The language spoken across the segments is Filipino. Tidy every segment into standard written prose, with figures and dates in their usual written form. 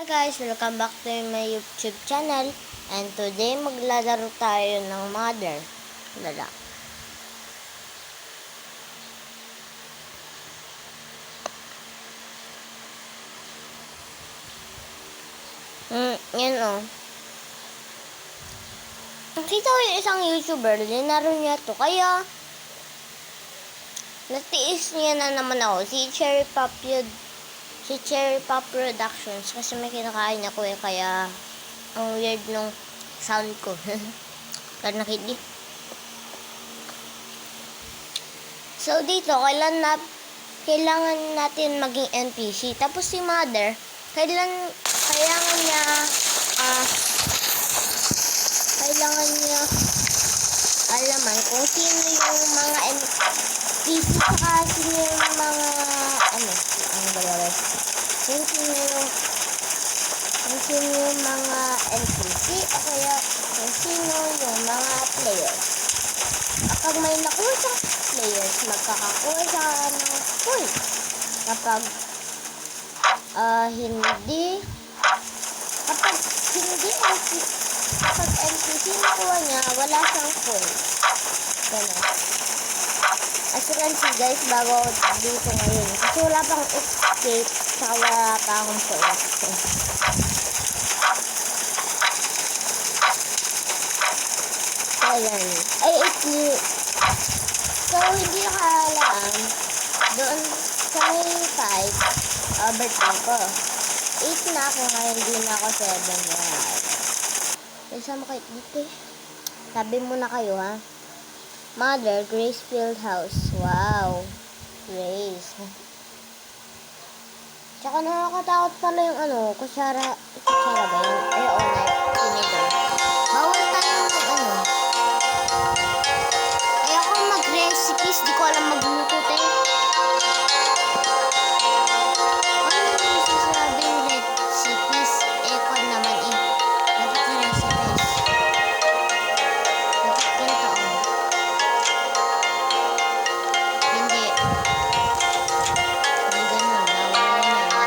guys, welcome back to my YouTube channel. And today maglalaro tayo ng mother. Lala. Yan o. Nakita ko yung isang YouTuber, linaro niya to. Kaya, natiis niya na naman ako. Si Cherry Pop Productions. Kasi may kinakain ako eh. Kaya, ang weird nung sound ko. Kaya nakidi. So, dito, kailangan natin maging NPC. Tapos si Mother, kailangan niya alaman kung sino yung mga NPC saka sino yung mga kung sino yung mga NPC o kaya kung sino yung mga players. Kapag may nakuha sa players, magkakakuha siya ng point. Kapag NPC nakuha niya, wala siyang point. Ganun. As you can see guys, bago ako dito ngayon. Kasi wala pang escape, saka wala pa akong point. Ayan. So, hindi ka alam, doon sa may 5, birthday ko. 8 na ako ngayon, hindi na ako 7 na. Isa mo kayo dito eh. Sabi muna kayo ha. Mother, Gracefield House. Wow. Grace. Tsaka nakakatakot pala yung kutsara ba yun? Ay, vinegar. Bawal tayo ay ako mag-recipes, di ko alam magluto tayo. Ano yung sasabing recipes? Kwan naman eh. Dapat na recipes. Dapat ganito Hindi. Hindi ganun. Bawal na yan.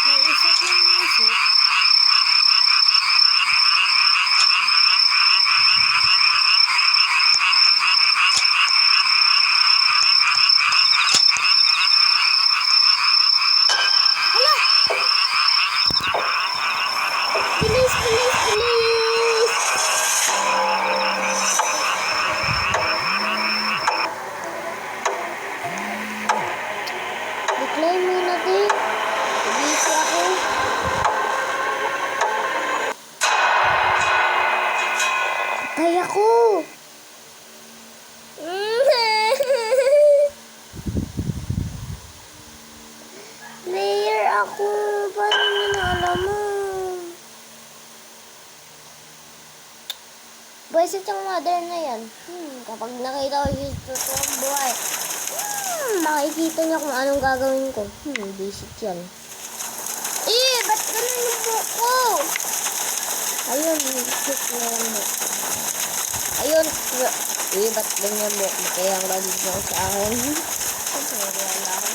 May isip ng music. Hala! Bilis! Decline muna din. Busy ako. Patay ako. Player ako. Paano nyo naalaman? Basta yung mother na yan. Kapag nakita ko yung totoong buhay, makikita niya kung anong gagawin ko. Basic yan. Ba't ganun yung buhok ko? Ayun, basic na yan mo. Ayun, ba't ganyan yung buhok mo? Kaya ang galit niya sa akin. Wala ako.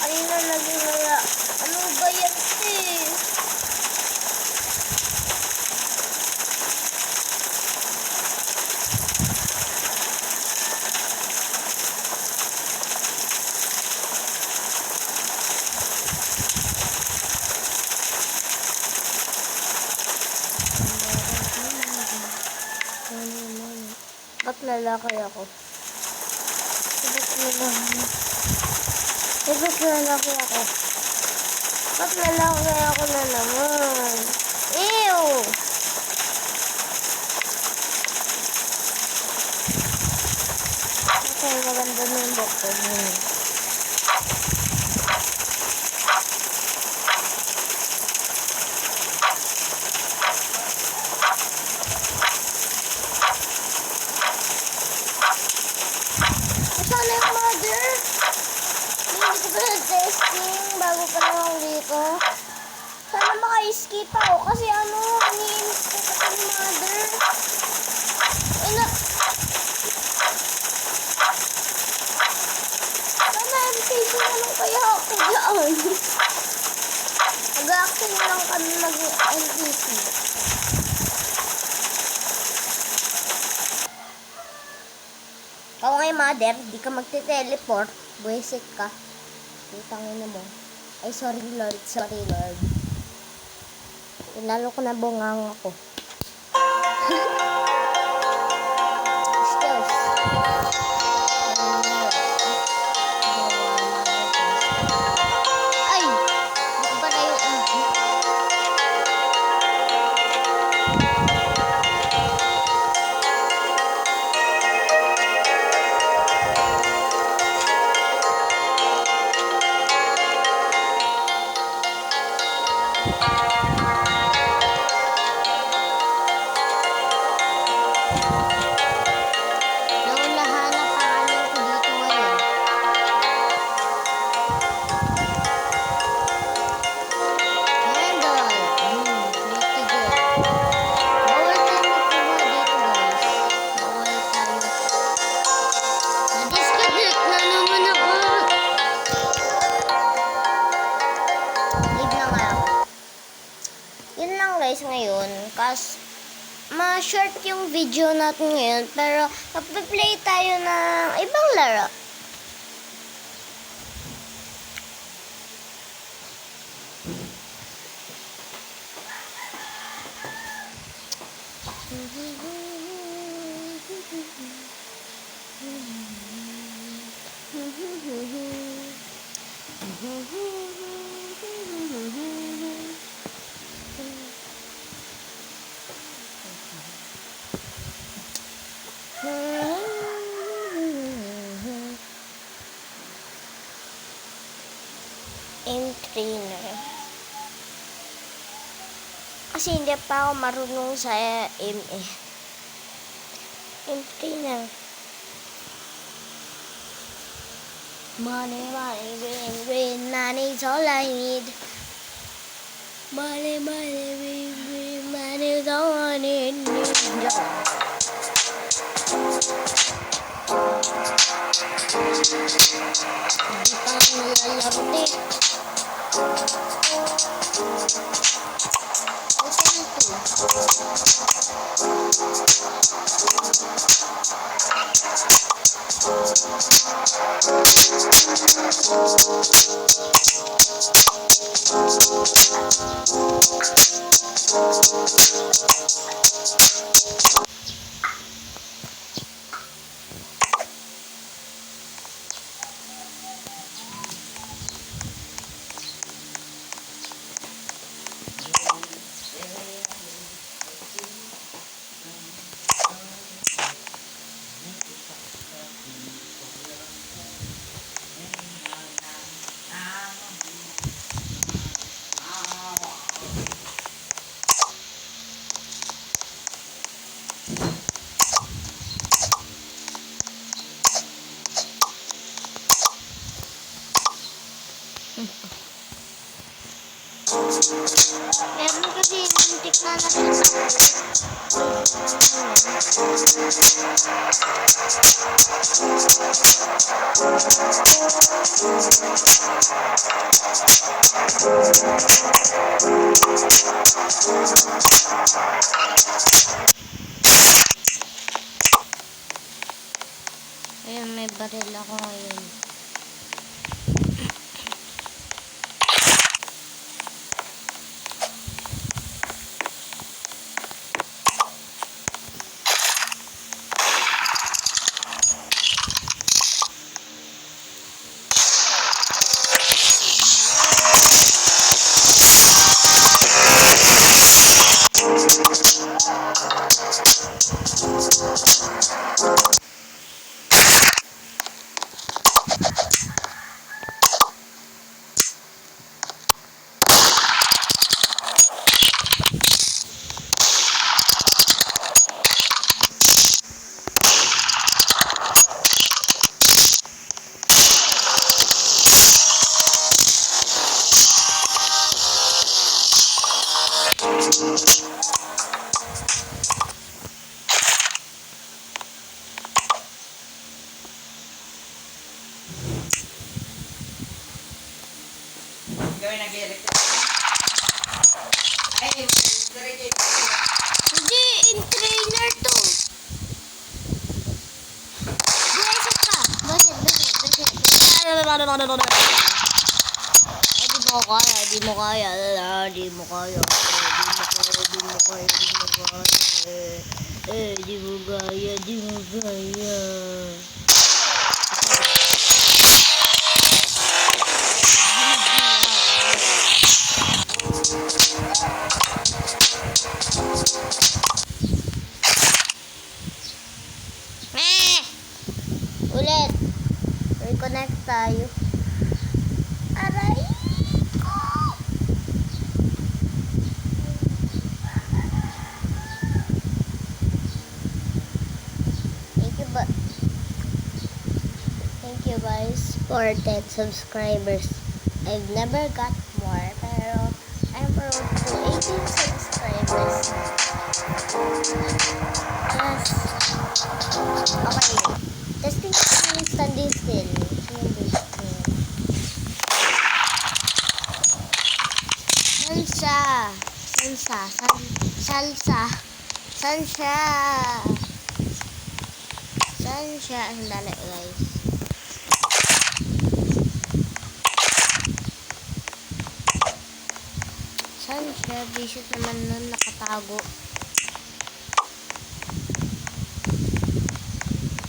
Ayun na lagi naya. Ano ba yan eh? lalaki ako? Bakit lalaki ako? Ba't lalaki ako na naman? Ew! Okay, maganda na yung bukod mo. Sana yung mother? Hindi ko pa na-testing bago pa lang ako dito. Sana maka-skip ako kasi iniinis ko kasi yung mother. Sana MCC na lang kaya ako dyan. Mag-action lang kami mag-MCC. Oo nga, mother, di ka magte-teleport. Buwisit ka. Putangin na mo. Ay, sorry Lord. Sorry Lord. Lalo ko na bungang ako. Excuse. Ay! Di ko pala yung ngayon kasi ma-short yung video natin ngayon pero magpe-play tayo ng ibang laro. Trainer. Kasi hindi pa ako marunong sa aim eh. Trainer. Money, money, green, green, money's all I need. Money, money, green, green, money's all I need. Meron kasi muntik na ayun, may baril ako ngayon. Gawin nag-electric. Ay, direct. Hindi, in-trainer to. Buwesit ka. Buwesit. Di mo kaya. Di mo kaya. Ulit. Reconnect tayo. Aray ko. Thank you guys for 10 subscribers. I've never got more, pero I'm proud to 18 subscribers. Yes. Okay. Testing standing still. Salsa. Sandali guys. Salsa. Visit naman nun nakatago.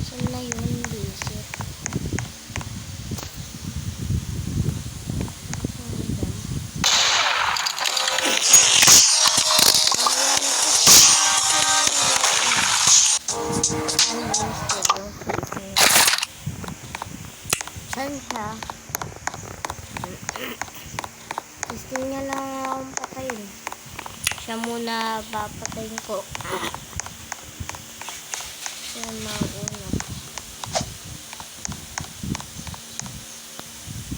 Saan na yun? Visit. Saan siya? Gusto niya lang akong patayin. Siya muna papatayin ko. Siya mauna.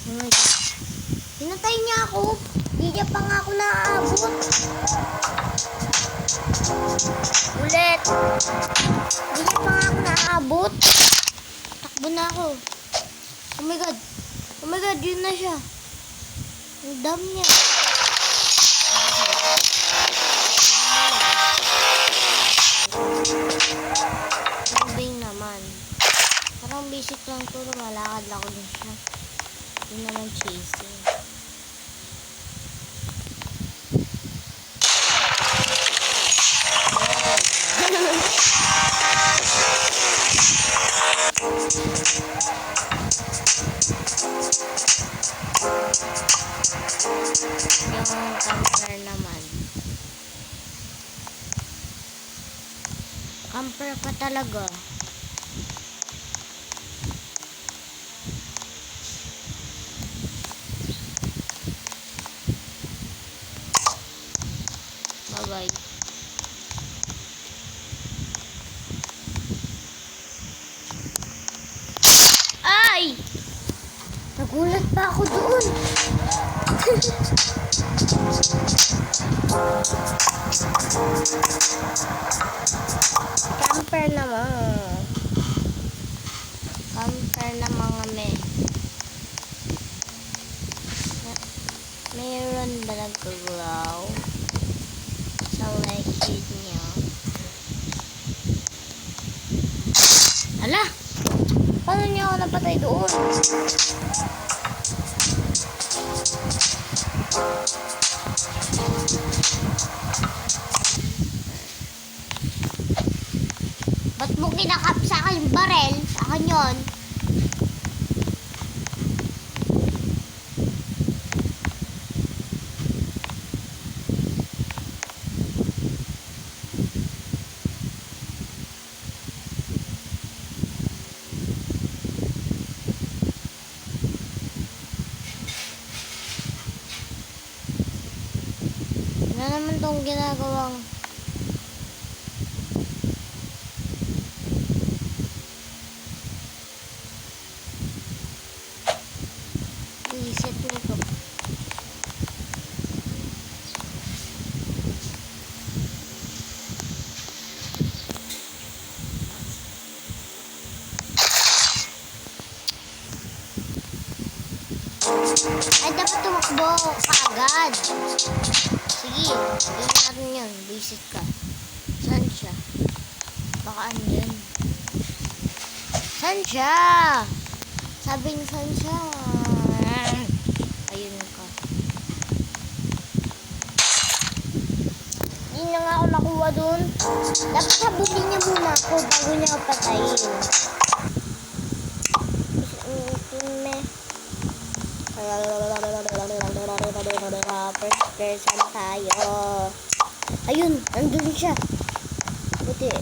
Oh my God. Pinatay niya ako. Hindi niya pa nga ako naaabot. Ulit. Hindi niya pa nga ako naaabot. Takbo na ako. Oh my God. Oh my God, yun na siya. Ang dam niya. Moving naman. Parang basic lang ito. Lumalakad ako din siya. Hindi naman chasing. Yung camper naman. Camper pa talaga. Bye-bye. Ay! Nagulat pa ako doon. Camper naman. Camper naman kami. Mayroon ba nag-glow? Sa likes niya. Ala! Paano niya ako napatay doon? Ba't mo kinakap sa akin yung barel? Sa akin yun. Ano naman tong ginagawang reset nito? tumakbo kaagad. Sige, gawin natin yun. Basic ka. Saan siya? Baka andyan. Saan siya? Sabi niya saan siya? Ayun ka. Hindi na nga ako nakuha dun. Dapat habulin niya muna ako bago niya ako patayin. First person tayo. Ayun, nandun siya. Buti.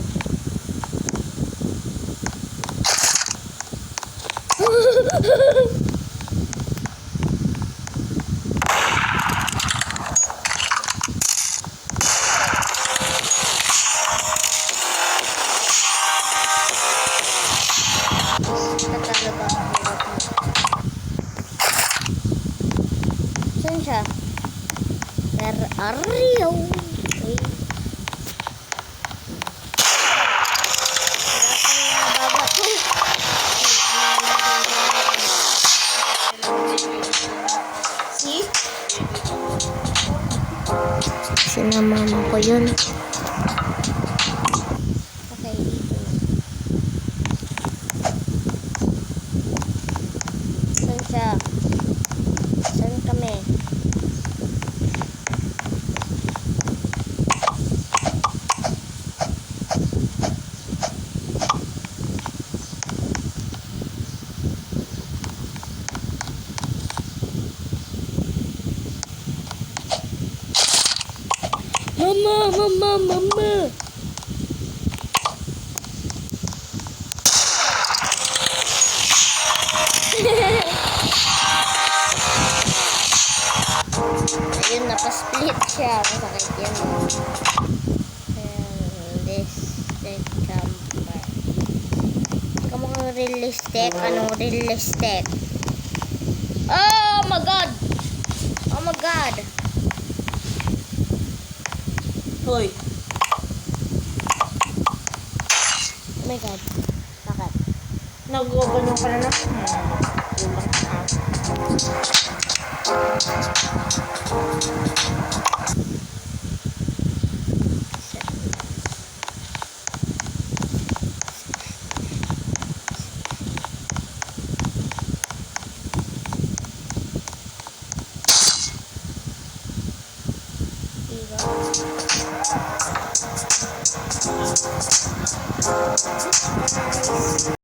Tatalo ba? Saan siya? Ariyo. Okay. See? Sinamama ko yun. Okay, dito na. Saan siya? Saan kami? Mama. Ayun, napasplit siya. Masakit yan. This camper. Kamukhang realistic. Anong realistic? Oh my god! Oh my god! Hoy. Oh my god. Bakit? Nag-ganyan ka na na. Ulang